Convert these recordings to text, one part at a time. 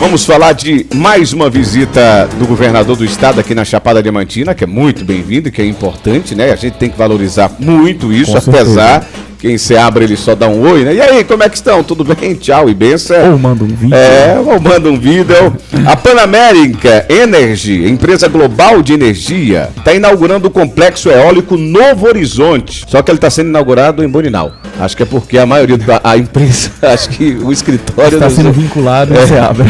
Vamos falar de mais uma visita do governador do estado aqui na Chapada Diamantina, que é muito bem-vindo e que é importante, né? A gente tem que valorizar muito isso, com apesar certeza. Quem se abre ele só dá um oi, né? E aí, como é que estão? Tudo bem? Tchau e benção. Ou manda um vídeo. Ou manda um vídeo. A Pan-American Energy, empresa global de energia, está inaugurando o complexo eólico Novo Horizonte. Só que ele está sendo inaugurado em Boninal. Acho que é porque a maioria da empresa, acho que o escritório... Está sendo vinculado e se abre.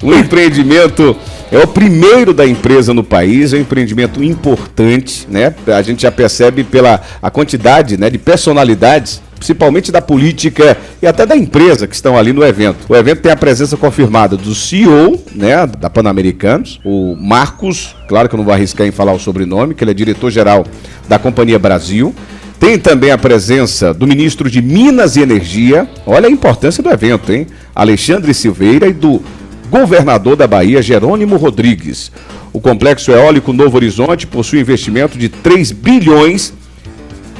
O empreendimento é o primeiro da empresa no país, é um empreendimento importante, né? A gente já percebe pela a quantidade, né, de personalidades, principalmente da política e até da empresa que estão ali no evento. O evento tem a presença confirmada do CEO, né, da Pan-Americanos, o Marcos, claro que eu não vou arriscar em falar o sobrenome, que ele é diretor-geral da Companhia Brasil. Tem também a presença do ministro de Minas e Energia, olha a importância do evento, hein? Alexandre Silveira, e do governador da Bahia, Jerônimo Rodrigues. O complexo eólico Novo Horizonte possui investimento de 3 bilhões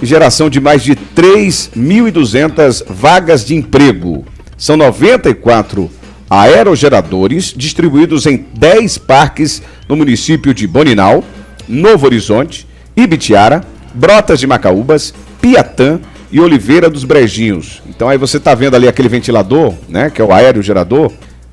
e geração de mais de 3.200 vagas de emprego. São 94 aerogeradores distribuídos em 10 parques no município de Boninal, Novo Horizonte, Ibitiara, Brotas de Macaúbas, Piatã e Oliveira dos Brejinhos. Então aí você está vendo ali aquele ventilador, né, que é o aerogerador,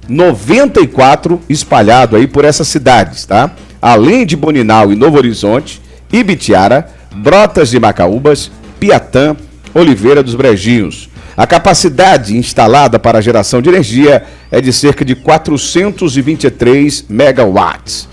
94 espalhado aí por essas cidades, tá? Além de Boninal e Novo Horizonte, Ibitiara, Brotas de Macaúbas, Piatã, Oliveira dos Brejinhos. A capacidade instalada para a geração de energia é de cerca de 423 megawatts.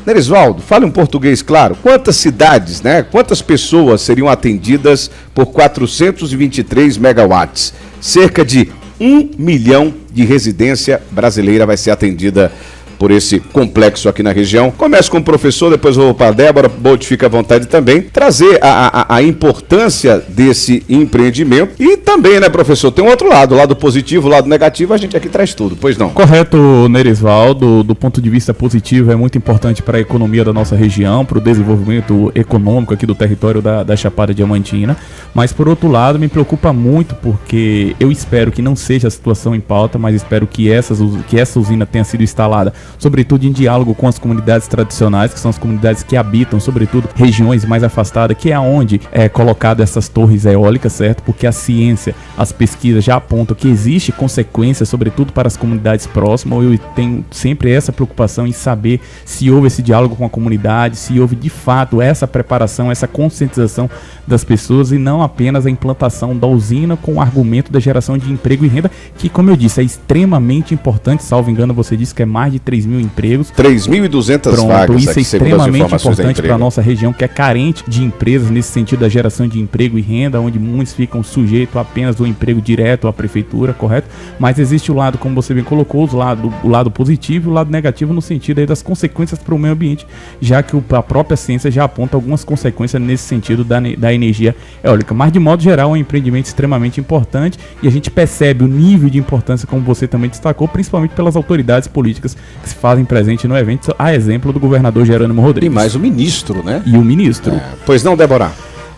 Nerisvaldo, fale um português claro. Quantas cidades, né? Quantas pessoas seriam atendidas por 423 megawatts? Cerca de 1 milhão de residência brasileira vai ser atendida por esse complexo aqui na região. Começo com o professor, depois vou para a Débora. Bolt, fica à vontade também. Trazer a importância desse empreendimento. E também, né, professor, tem um outro lado, o lado positivo, o lado negativo, a gente aqui traz tudo, pois não? Correto, Nerisvaldo. Do ponto de vista positivo, é muito importante para a economia da nossa região, para o desenvolvimento econômico aqui do território da Chapada Diamantina. Mas, por outro lado, me preocupa muito porque eu espero que não seja a situação em pauta, mas espero que essa usina tenha sido instalada sobretudo em diálogo com as comunidades tradicionais, que são as comunidades que habitam, sobretudo, regiões mais afastadas, que é onde é colocado essas torres eólicas, certo? Porque a ciência, as pesquisas já apontam que existe consequências, sobretudo para as comunidades próximas. Eu tenho sempre essa preocupação em saber se houve esse diálogo com a comunidade, se houve de fato essa preparação, essa conscientização das pessoas e não apenas a implantação da usina com o argumento da geração de emprego e renda, que, como eu disse, é extremamente importante. Salvo engano, você disse que é mais de 3 mil empregos. 3.200 vagas. Isso é extremamente importante para a nossa região, que é carente de empresas nesse sentido da geração de emprego e renda, onde muitos ficam sujeitos apenas ao emprego direto à prefeitura, correto? Mas existe o lado, como você bem colocou, o lado positivo e o lado negativo no sentido aí das consequências para o meio ambiente, já que a própria ciência já aponta algumas consequências nesse sentido da energia eólica. Mas, de modo geral, é um empreendimento extremamente importante e a gente percebe o nível de importância, como você também destacou, principalmente pelas autoridades políticas que se fazem presente no evento, a exemplo do governador Jerônimo Rodrigues. E mais o ministro, né? E o ministro. Pois não, Débora?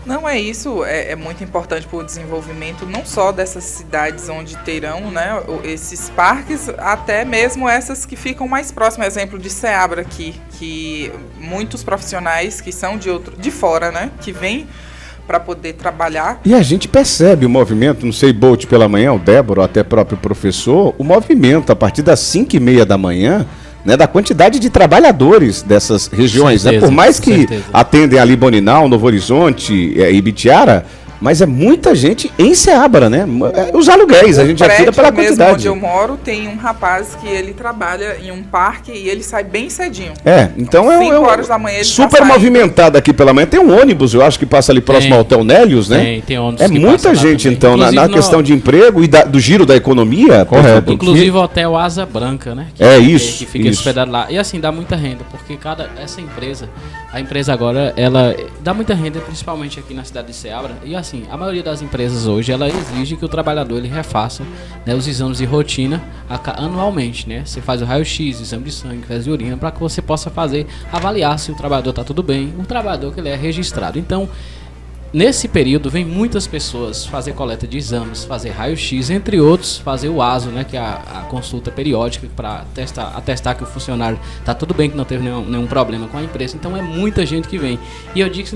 Não, é isso, é muito importante para o desenvolvimento não só dessas cidades onde terão, né, esses parques, até mesmo essas que ficam mais próximas, exemplo de Ceabra aqui, que muitos profissionais que são de fora, né, que vêm para poder trabalhar. E a gente percebe o movimento, não sei, Bolt pela manhã, o Débora, ou até próprio professor, o movimento a partir das 5h30 da manhã, né, da quantidade de trabalhadores dessas regiões, certeza, né? Por mais que atendem ali Boninal, Novo Horizonte, Ibitiara, mas é muita gente em Ceabra, né? Os aluguéis, a gente já tira pela quantidade. Onde eu moro, tem um rapaz que ele trabalha em um parque e ele sai bem cedinho. Então 5 horas da manhã ele super movimentado aqui pela manhã. Tem um ônibus, eu acho que passa ali próximo ao Hotel Nélios, né? Tem ônibus que muita gente, então, na questão de emprego e do giro da economia. Correto. Inclusive o Hotel Asa Branca, né? Que fica hospedado lá. E assim, dá muita renda, porque essa empresa, a empresa agora, ela dá muita renda, principalmente aqui na cidade de Ceabra. E assim, a maioria das empresas hoje, ela exige que o trabalhador ele refaça, né, os exames de rotina anualmente, né? Você faz o raio-x, exame de sangue, faz de urina, para que você possa avaliar se o trabalhador está tudo bem, o trabalhador que ele é registrado. Então, nesse período vem muitas pessoas fazer coleta de exames, fazer raio-x, entre outros, fazer o ASO, né, que é a consulta periódica para atestar que o funcionário está tudo bem, que não teve nenhum problema com a empresa. Então é muita gente que vem. E eu digo,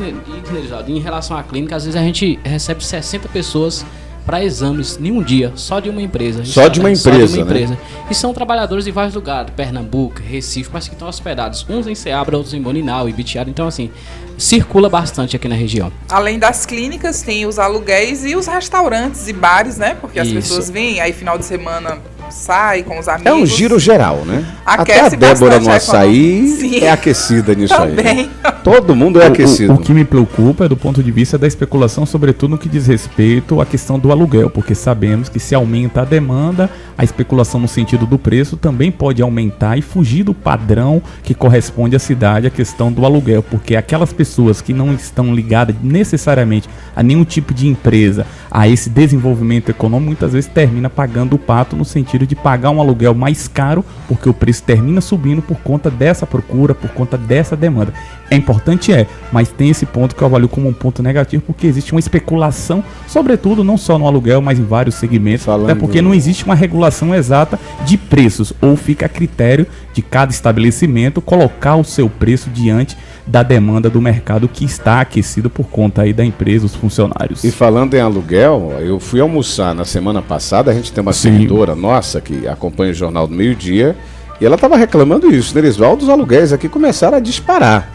em relação à clínica, às vezes a gente recebe 60 pessoas para exames em um dia, só de uma empresa. Só de uma empresa, né? E são trabalhadores de vários lugares, Pernambuco, Recife, mas que estão hospedados, uns em Ceabra, outros em Boninal, Ibitiara. Então, assim, circula bastante aqui na região. Além das clínicas, tem os aluguéis e os restaurantes e bares, né? Porque as pessoas vêm, aí final de semana sai com os amigos. É um giro geral, né? Aquece. Até a Débora no açaí é aquecida nisso também. Aí. Todo mundo é aquecido. O que me preocupa é do ponto de vista da especulação, sobretudo no que diz respeito à questão do aluguel, porque sabemos que se aumenta a demanda, a especulação no sentido do preço também pode aumentar e fugir do padrão que corresponde à cidade, a questão do aluguel, porque aquelas pessoas que não estão ligadas necessariamente a nenhum tipo de empresa, a esse desenvolvimento econômico, muitas vezes termina pagando o pato no sentido de pagar um aluguel mais caro, porque o preço termina subindo por conta dessa procura, por conta dessa demanda. É importante, mas tem esse ponto que eu avalio como um ponto negativo, porque existe uma especulação, sobretudo não só no aluguel, mas em vários segmentos, até porque não existe uma regulação exata de preços, ou fica a critério de cada estabelecimento colocar o seu preço diante da demanda do mercado que está aquecido por conta aí da empresa, os funcionários. E falando em aluguel, eu fui almoçar na semana passada, a gente tem uma seguidora nossa que acompanha o Jornal do Meio-Dia, e ela estava reclamando isso, né, Elisvaldo? Os aluguéis aqui começaram a disparar.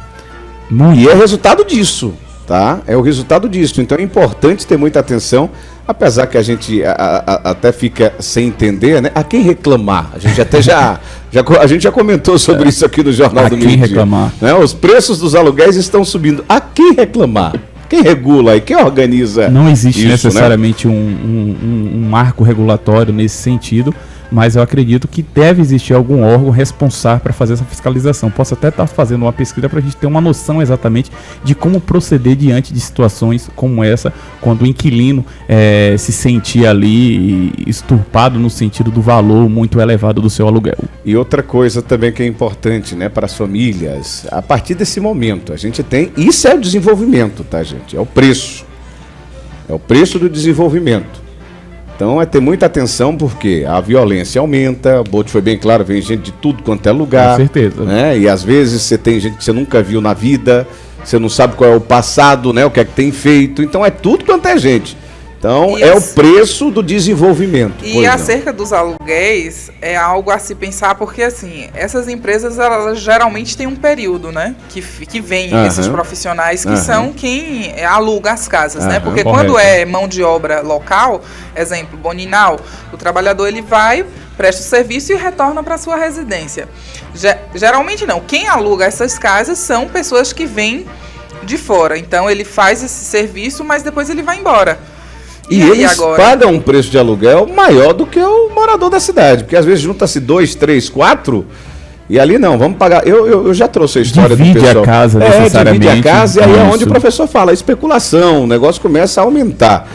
E é resultado disso, tá? É o resultado disso. Então é importante ter muita atenção, apesar que a gente até fica sem entender, né? A quem reclamar? A gente até a gente já comentou sobre isso aqui no Jornal do Meio-Dia. A quem reclamar? Né? Os preços dos aluguéis estão subindo. A quem reclamar? Quem regula e quem organiza? Não existe isso, necessariamente, né, um marco regulatório nesse sentido, mas eu acredito que deve existir algum órgão responsável para fazer essa fiscalização. Posso até estar fazendo uma pesquisa para a gente ter uma noção exatamente de como proceder diante de situações como essa, quando o inquilino se sentir ali esturpado no sentido do valor muito elevado do seu aluguel. E outra coisa também que é importante, né, para as famílias, a partir desse momento, a gente tem, isso é o desenvolvimento, tá, gente? É o preço. É o preço do desenvolvimento. Então é ter muita atenção, porque a violência aumenta, o Bolt foi bem claro, vem gente de tudo quanto é lugar. Com certeza. Né? E às vezes você tem gente que você nunca viu na vida, você não sabe qual é o passado, né? O que é que tem feito, então é tudo quanto é gente. Então é o preço do desenvolvimento. E acerca dos aluguéis, é algo a se pensar, porque assim, essas empresas, elas geralmente têm um período, né? Que vem esses profissionais que são quem aluga as casas, né? Porque quando é mão de obra local, exemplo, Boninal, o trabalhador ele vai, presta o serviço e retorna para sua residência. Geralmente não. Quem aluga essas casas são pessoas que vêm de fora. Então ele faz esse serviço, mas depois ele vai embora. E eles pagam um preço de aluguel maior do que o morador da cidade, porque às vezes junta-se 2, 3, 4 e ali não, vamos pagar. Eu já trouxe a história do pessoal. Divide a casa necessariamente. Divide a casa, e aí é onde o professor fala, especulação, o negócio começa a aumentar.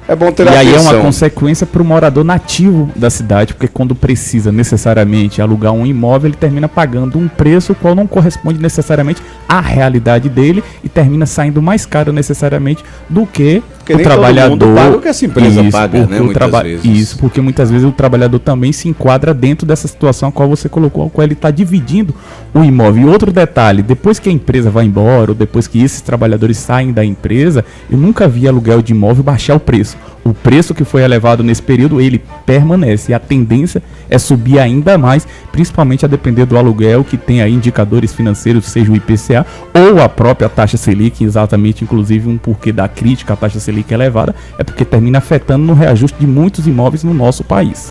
É bom ter atenção. E aí é uma consequência para o morador nativo da cidade, porque quando precisa necessariamente alugar um imóvel, ele termina pagando um preço qual não corresponde necessariamente à realidade dele e termina saindo mais caro necessariamente do que o trabalhador. Todo mundo paga o que essa empresa paga, né? Muitas vezes. Isso, porque muitas vezes o trabalhador também se enquadra dentro dessa situação a qual você colocou, a qual ele está dividindo o imóvel. E outro detalhe, depois que a empresa vai embora, ou depois que esses trabalhadores saem da empresa, eu nunca vi aluguel de imóvel baixar o preço. O preço que foi elevado nesse período, ele permanece. E a tendência é subir ainda mais, principalmente a depender do aluguel, que tem aí indicadores financeiros, seja o IPCA ou a própria taxa Selic, exatamente, inclusive um porquê da crítica à taxa Selic elevada, é porque termina afetando no reajuste de muitos imóveis no nosso país.